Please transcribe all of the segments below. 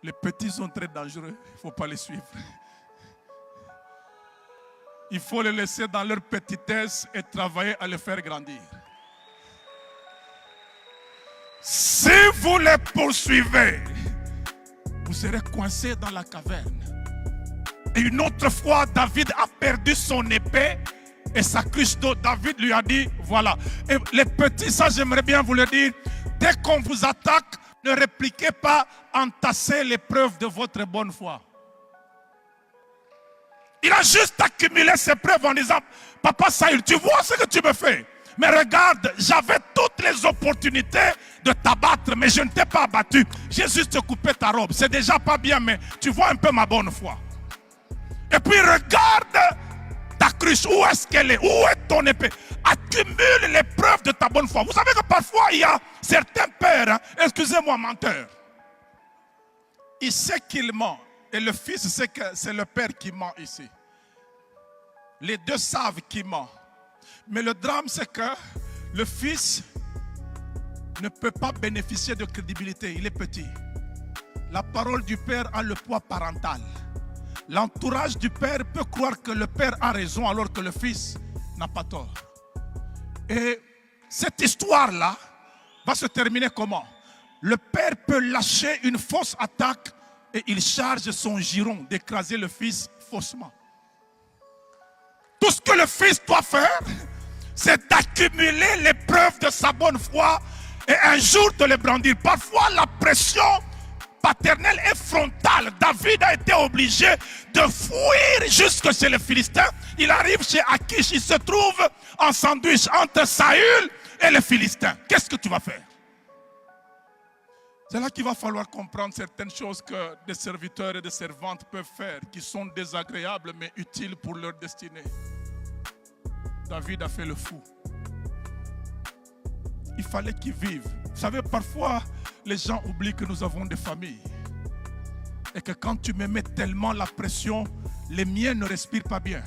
Les petits sont très dangereux, il ne faut pas les suivre. Il faut les laisser dans leur petitesse et travailler à les faire grandir. Si vous les poursuivez, vous serez coincés dans la caverne. Et une autre fois, David a perdu son épée et sa cruche d'eau. David lui a dit, voilà. Et les petits, ça j'aimerais bien vous le dire, dès qu'on vous attaque, ne répliquez pas, entassez les preuves de votre bonne foi. Il a juste accumulé ses preuves en disant, papa Saül, tu vois ce que tu me fais? Mais regarde, j'avais toutes les opportunités de t'abattre, mais je ne t'ai pas abattu. J'ai juste coupé ta robe. C'est déjà pas bien, mais tu vois un peu ma bonne foi. Et puis regarde ta cruche, où est-ce qu'elle est? Où est ton épée? Accumule les preuves de ta bonne foi. Vous savez que parfois il y a certains pères, hein, excusez-moi menteur, il sait qu'il ment et le fils sait que c'est le père qui ment ici. Les deux savent qu'il ment. Mais le drame c'est que le fils ne peut pas bénéficier de crédibilité, il est petit. La parole du père a le poids parental. L'entourage du père peut croire que le père a raison alors que le fils n'a pas tort. Et cette histoire-là va se terminer comment? Le père peut lâcher une fausse attaque et il charge son giron d'écraser le fils faussement. Tout ce que le fils doit faire, c'est d'accumuler les preuves de sa bonne foi et un jour de les brandir. Parfois, la pression paternelle est frontale. David a été obligé de fuir jusque chez les Philistins. Il arrive chez Akish, il se trouve en sandwich entre Saül et les Philistins. Qu'est-ce que tu vas faire? C'est là qu'il va falloir comprendre certaines choses que des serviteurs et des servantes peuvent faire, qui sont désagréables mais utiles pour leur destinée. David a fait le fou. Il fallait qu'il vive. Vous savez, parfois, les gens oublient que nous avons des familles. Et que quand tu me mets tellement la pression, les miens ne respirent pas bien.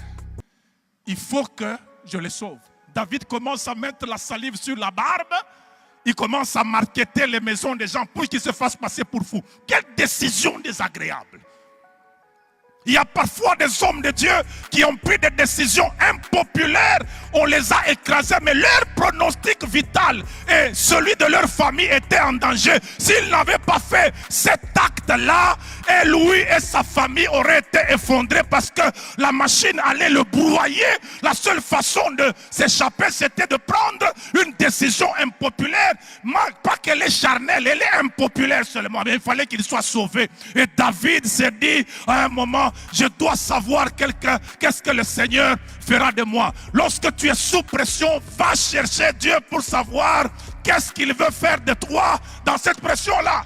Il faut que je les sauve. David commence à mettre la salive sur la barbe. Il commence à marketer les maisons des gens pour qu'ils se fassent passer pour fous. Quelle décision désagréable. Il y a parfois des hommes de Dieu qui ont pris des décisions impopulaires. On les a écrasés, mais leur pronostic vital et celui de leur famille était en danger. S'ils n'avaient pas fait cet acte-là, et lui et sa famille auraient été effondrés parce que la machine allait le broyer. La seule façon de s'échapper, c'était de prendre une décision impopulaire. Pas qu'elle est charnelle, elle est impopulaire seulement. Mais il fallait qu'il soit sauvé. Et David s'est dit à un moment, je dois savoir qu'est-ce que le Seigneur fera de moi. Lorsque tu es sous pression, va chercher Dieu pour savoir qu'est-ce qu'il veut faire de toi dans cette pression-là.